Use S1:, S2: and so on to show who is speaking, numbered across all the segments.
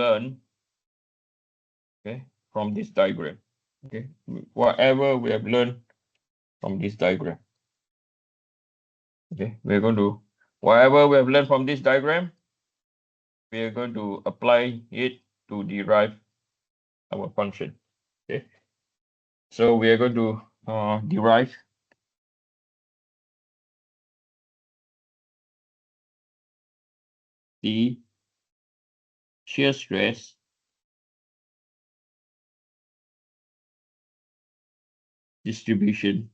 S1: learned, okay, from this diagram. Okay, whatever we have learned from this diagram. Okay, we're going to, whatever we have learned from this diagram, we are going to apply it to derive our function. Okay, so we are going to derive the shear stress distribution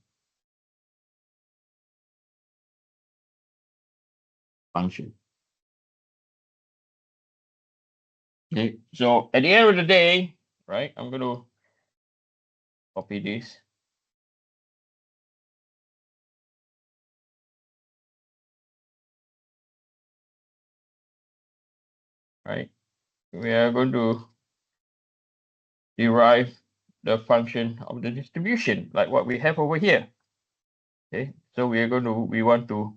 S1: function. Okay, so at the end of the day, right, I'm going to copy this. Right, we are going to derive the function of the distribution, like what we have over here. Okay, so we want to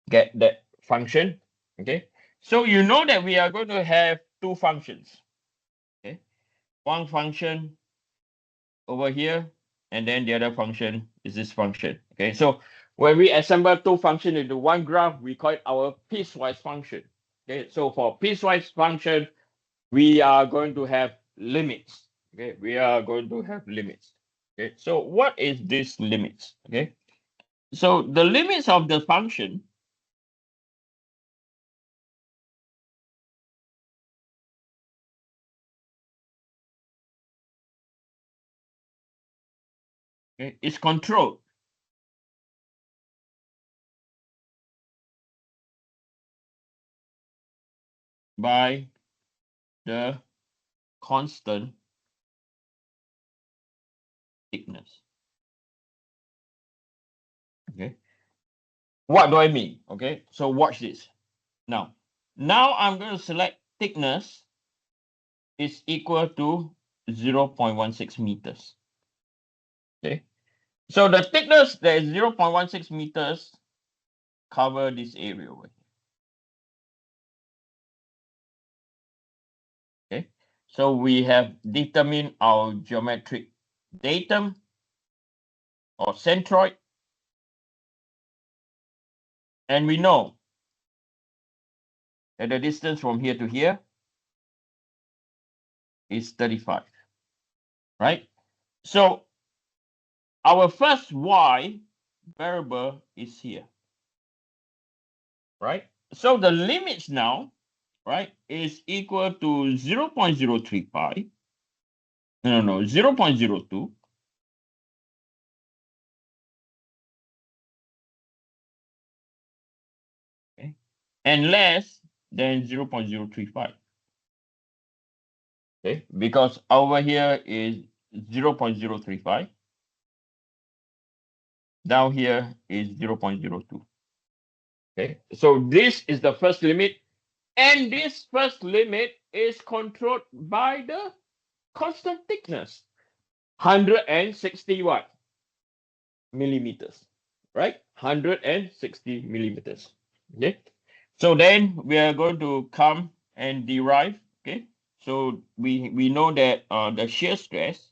S1: get that function. Okay, so you know that we are going to have two functions. Okay, one function over here, and then the other function is this function. Okay, so when we assemble two functions into one graph, we call it our piecewise function. Okay, so for piecewise function, we are going to have limits. Okay, we are going to have limits. Okay, so what is this limits? Okay, so the limits of the function, okay, is controlled by the constant thickness. Okay, what do I mean? Okay, so watch this. Now I'm going to select thickness is equal to 0.16 meters. Okay, so the thickness that is 0.16 meters cover this area over here. Okay, so we have determined our geometric datum or centroid, and we know that the distance from here to here is 35, right? So our first y variable is here, right? So the limits now, right, is equal to 0.035, no, 0.02, okay, and less than 0.035. Okay, because over here is 0.035. Down here is 0.02. Okay, so this is the first limit, and this first limit is controlled by the constant thickness, 160 what? Millimeters, right? 160 millimeters. Okay, so then we are going to come and derive. Okay, so we know that the shear stress,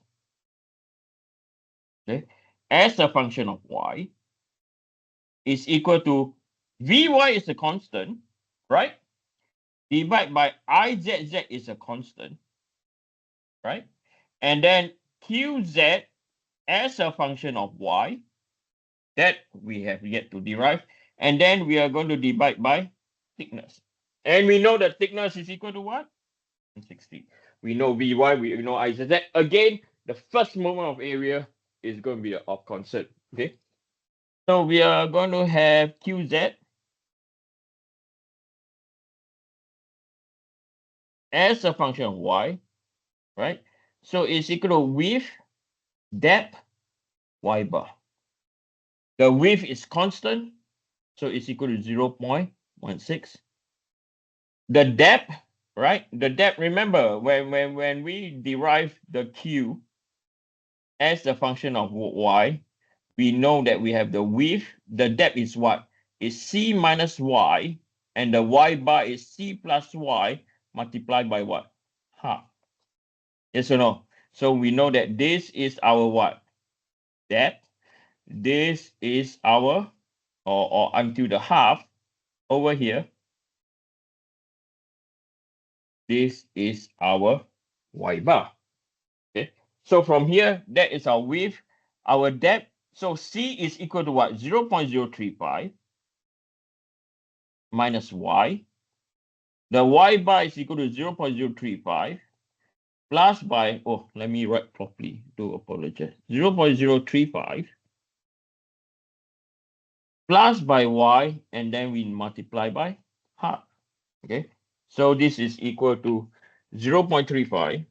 S1: okay, as a function of y is equal to Vy is a constant, right? Divided by Izz is a constant, right? And then Qz as a function of y, that we have yet to derive. And then we are going to divide by thickness. And we know that thickness is equal to what? 60. We know Vy, we know Izz. Again, the first moment of area is going to be of concern, okay? So we are going to have Qz as a function of y, right? So it's equal to width, depth, y bar. The width is constant, so it's equal to 0.16. The depth, right? The depth, remember, when we derive the Q as the function of y, we know that we have the width. The depth is what? Is C minus y, and the y bar is C plus y multiplied by what? half. Yes or no? So we know that this is our what? That this is our, or until the half over here, this is our y bar. Okay. So from here, that is our width, our depth. So C is equal to what? 0.035 minus y. The y bar is equal to 0.035 plus by, oh, let me write properly, do apologize. 0.035 plus by y, and then we multiply by half. Okay. So this is equal to 0.35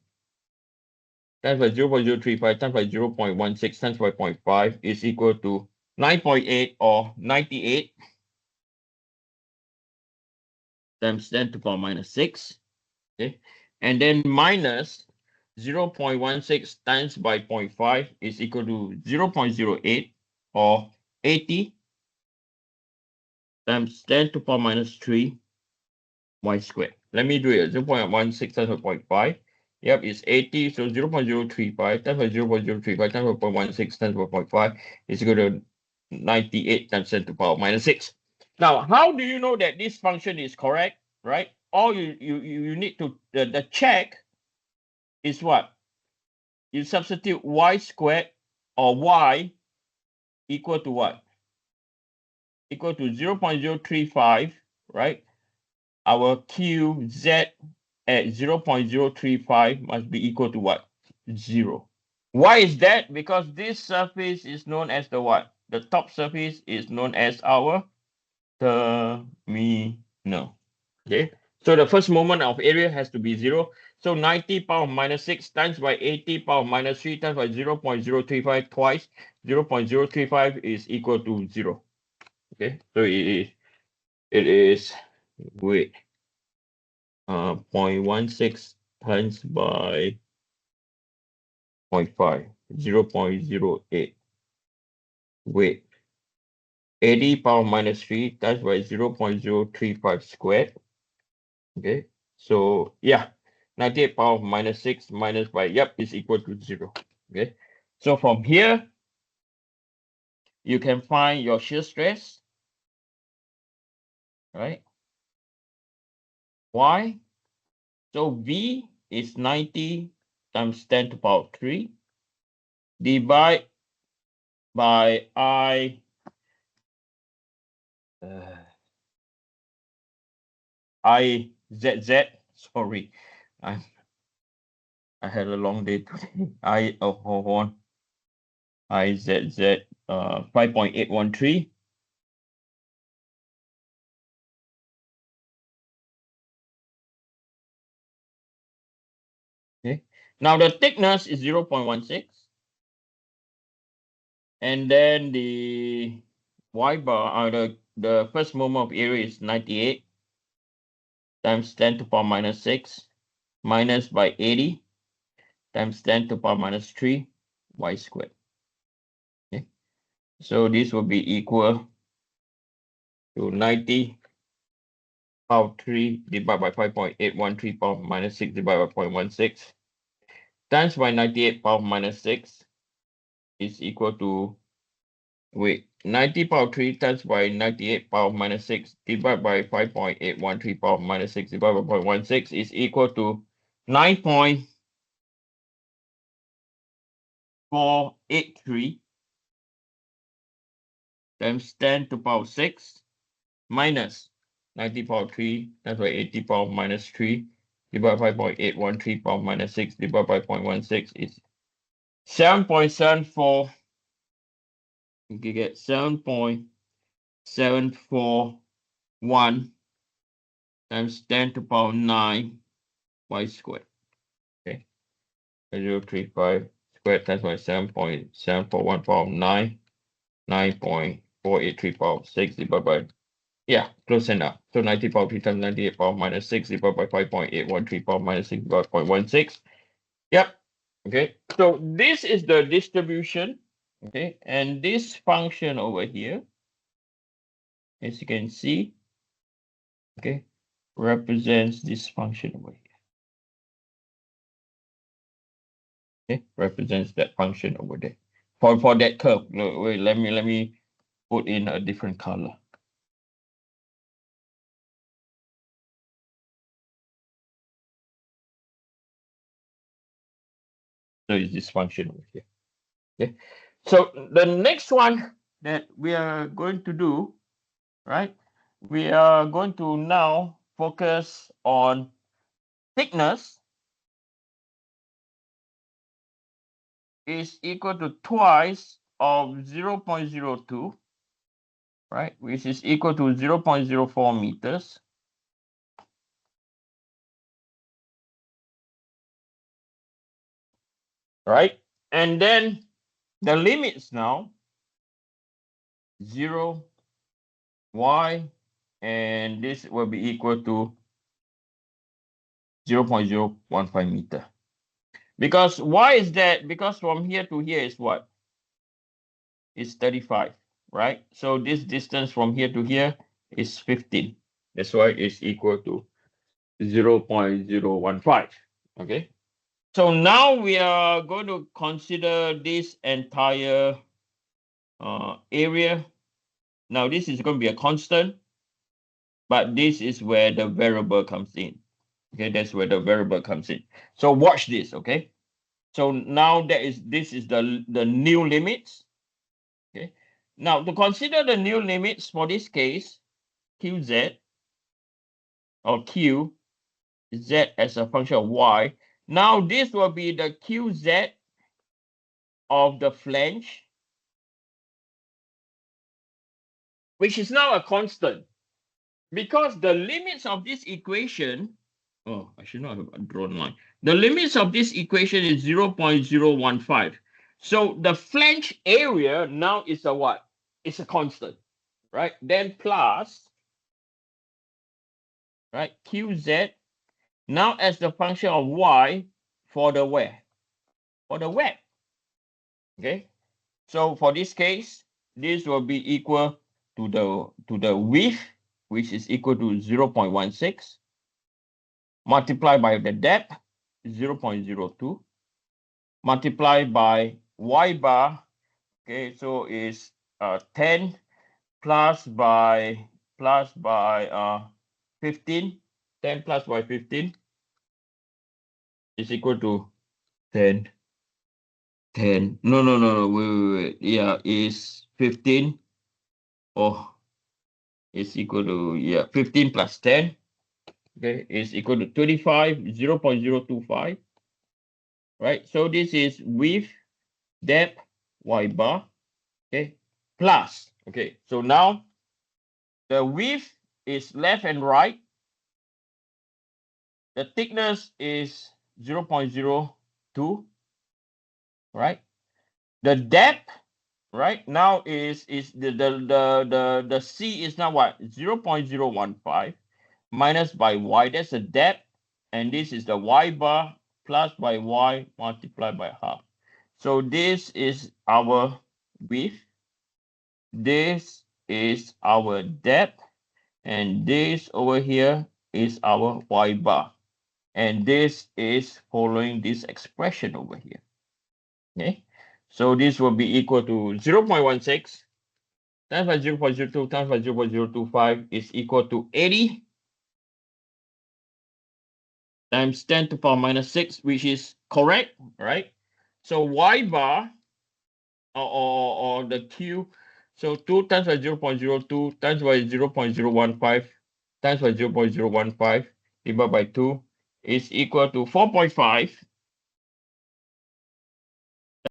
S1: times by 0.035 times by 0.16 times by 0.5 is equal to 9.8 or 98 times 10 to the power minus 6. Okay. And then minus 0.16 times by 0.5 is equal to 0.08 or 80 times 10 to the power minus 3 y squared. Let me do it. 0.16 times by 0.5. Yep, it's 80. So 0.035 times by 0.035 times by 0.16 times by 0.5 is equal to 98 times 10 to the power minus 6. Now, how do you know that this function is correct, right? All you need to, the check is what? You substitute y squared or y equal to what? Equal to 0.035, right? Our QZ at 0.035 must be equal to what? 0. Why is that? Because this surface is known as the what? The top surface is known as our terminal. Okay. So the first moment of area has to be 0. So 90 power minus 6 times by 80 power minus 3 times by 0.035 twice. 0.035 is equal to 0. Okay. So it is wait. 0.16 times by 0.5, 0.08. Wait, 80 power minus 3 times by 0.035 squared. Okay, so yeah, 98 power minus 6 minus by, yep, is equal to 0. Okay, so from here, you can find your shear stress, right? Y, so V is 90 times 10 to the power 3 divided by IZZ. Sorry, I had a long day today. Hold on. IZZ 5.813. Okay. Now the thickness is 0.16. And then the Y bar, the first moment of area is 98 times 10 to the power minus 6 minus by 80 times 10 to the power minus 3 y squared. Okay. So this will be equal to 90 power 3 divided by 5.813 power minus 6 divided by 0.16 times by 98 power minus 6 is equal to, wait, 90 power 3 times by 98 power minus 6 divided by 5.813 power minus 6 divided by 0.16 is equal to 9.483 times 10 to the power 6 minus 90 power 3 times by 80 power minus 3 divided by 5.813 power minus 6 divided by 0.16 is 7.74. You can get 7.741 times 10 to the power 9 y squared. Okay. 0.035 squared times by 7.741 power 9, 9.483 power 6 divided by, yeah, close enough. So 90 power 3 times 98 power minus 6 divided by 5.813 power minus 6 divided by 0.16. Yep. Okay. So this is the distribution. Okay. And this function over here, as you can see, okay, represents this function over here. Okay, represents that function over there. For that curve. No, wait, let me put in a different color. So it's this function over here. Okay. So the next one that we are going to do, right? We are going to now focus on thickness is equal to twice of 0.02, right? Which is equal to 0.04 meters. Right? And then the limits now, 0, y, and this will be equal to 0.015 meter. Because why is that? Because from here to here is what? It's 35, right? So this distance from here to here is 15. That's why it's equal to 0.015. Okay. So now we are going to consider this entire area. Now this is going to be a constant, but this is where the variable comes in. Okay, that's where the variable comes in. So watch this, okay? So now this is the new limits. Okay. Now to consider the new limits for this case, qz or q z as a function of y. Now this will be the qz of the flange, which is now a constant. Because the limits of this equation, oh, I should not have drawn line. The limits of this equation is 0.015. So the flange area now is a what? It's a constant, right? Then plus, right, qz now as the function of y for the where? For the web. Okay. So for this case, this will be equal to the width, which is equal to 0.16. Multiplied by the depth, 0.02, multiplied by y bar, okay, so is 10 plus by 15, 10 plus by 15 is equal to 10, no, wait, yeah, is 15, oh, is equal to, yeah, 15 plus 10, okay, is equal to 25, 0.025, right? So this is width, depth, y bar, okay, plus, okay, so now the width is left and right, the thickness is 0.02, right? The depth, right, now is the c is now what? 0.015 minus by y, that's the depth, and this is the y bar plus by y multiplied by half. So this is our width, this is our depth, and this over here is our y bar, and this is following this expression over here. Okay, so this will be equal to 0.16 times by 0.02 times by 0.025 is equal to 80 times 10 to the power minus 6, which is correct, right? So y bar or the q, so 2 times by 0.02 times by 0.015 times by 0.015 divided by 2 is equal to 4.5